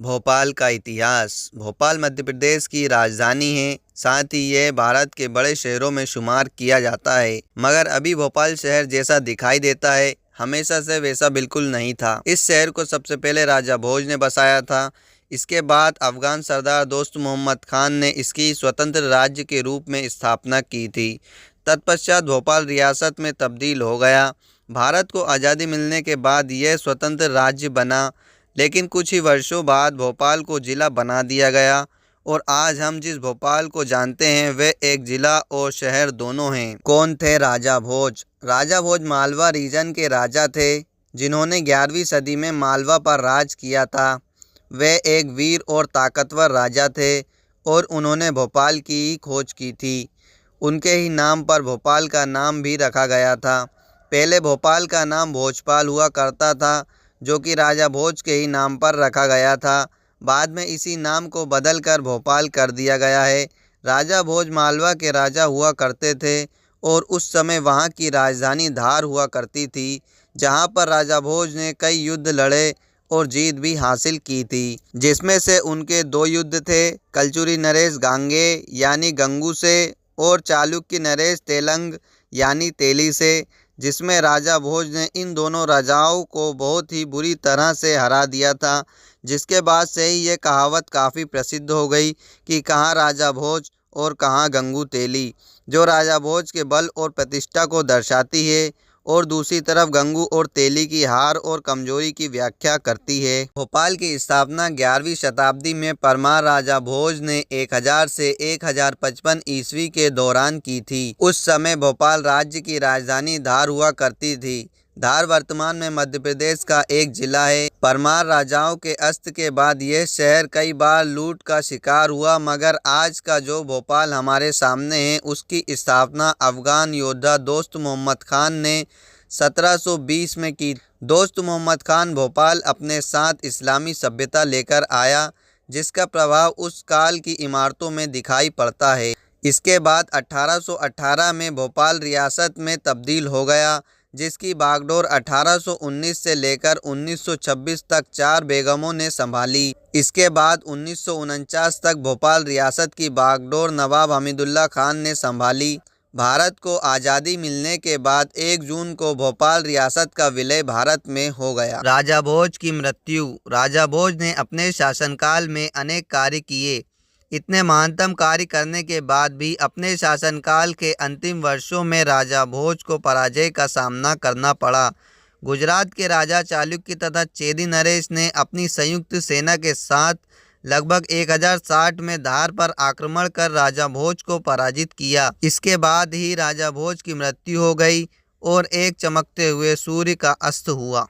भोपाल का इतिहास। भोपाल मध्य प्रदेश की राजधानी है, साथ ही यह भारत के बड़े शहरों में शुमार किया जाता है। मगर अभी भोपाल शहर जैसा दिखाई देता है, हमेशा से वैसा बिल्कुल नहीं था। इस शहर को सबसे पहले राजा भोज ने बसाया था। इसके बाद अफगान सरदार दोस्त मोहम्मद खान ने इसकी स्वतंत्र राज्य के रूप में स्थापना की थी। तत्पश्चात भोपाल रियासत में तब्दील हो गया। भारत को आज़ादी मिलने के बाद यह स्वतंत्र राज्य बना, लेकिन कुछ ही वर्षों बाद भोपाल को जिला बना दिया गया और आज हम जिस भोपाल को जानते हैं वह एक जिला और शहर दोनों हैं। कौन थे राजा भोज? राजा भोज मालवा रीजन के राजा थे, जिन्होंने 11वीं सदी में मालवा पर राज किया था। वे एक वीर और ताकतवर राजा थे और उन्होंने भोपाल की खोज की थी। उनके ही नाम पर भोपाल का नाम भी रखा गया था। पहले भोपाल का नाम भोजपाल हुआ करता था, जो कि राजा भोज के ही नाम पर रखा गया था। बाद में इसी नाम को बदलकर भोपाल कर दिया गया है। राजा भोज मालवा के राजा हुआ करते थे और उस समय वहाँ की राजधानी धार हुआ करती थी, जहाँ पर राजा भोज ने कई युद्ध लड़े और जीत भी हासिल की थी, जिसमें से उनके 2 युद्ध थे, कलचुरी नरेश गांगे यानी गंगू से और चालुक्य नरेश तेलंग यानी तेली से, जिसमें राजा भोज ने इन दोनों राजाओं को बहुत ही बुरी तरह से हरा दिया था। जिसके बाद से ही ये कहावत काफ़ी प्रसिद्ध हो गई कि कहाँ राजा भोज और कहाँ गंगू तेली, जो राजा भोज के बल और प्रतिष्ठा को दर्शाती है और दूसरी तरफ गंगू और तेली की हार और कमजोरी की व्याख्या करती है। भोपाल की स्थापना 11वीं शताब्दी में परमार राजा भोज ने 1000 से 1055 ईस्वी के दौरान की थी। उस समय भोपाल राज्य की राजधानी धार हुआ करती थी। धार वर्तमान में मध्य प्रदेश का एक जिला है। परमार राजाओं के अस्त के बाद यह शहर कई बार लूट का शिकार हुआ, मगर आज का जो भोपाल हमारे सामने है उसकी स्थापना अफगान योद्धा दोस्त मोहम्मद खान ने 1720 में की। दोस्त मोहम्मद खान भोपाल अपने साथ इस्लामी सभ्यता लेकर आया, जिसका प्रभाव उस काल की इमारतों में दिखाई पड़ता है। इसके बाद 1818 में भोपाल रियासत में तब्दील हो गया, जिसकी बागडोर 1819 से लेकर 1926 तक 4 बेगमों ने संभाली। इसके बाद 1949 तक भोपाल रियासत की बागडोर नवाब हमीदुल्ला खान ने संभाली। भारत को आज़ादी मिलने के बाद 1 जून को भोपाल रियासत का विलय भारत में हो गया। राजा भोज की मृत्यु। राजा भोज ने अपने शासनकाल में अनेक कार्य किए। इतने महानतम कार्य करने के बाद भी अपने शासनकाल के अंतिम वर्षों में राजा भोज को पराजय का सामना करना पड़ा। गुजरात के राजा चालुक्य तथा चेदी नरेश ने अपनी संयुक्त सेना के साथ लगभग 1060 में धार पर आक्रमण कर राजा भोज को पराजित किया। इसके बाद ही राजा भोज की मृत्यु हो गई और एक चमकते हुए सूर्य का अस्त हुआ।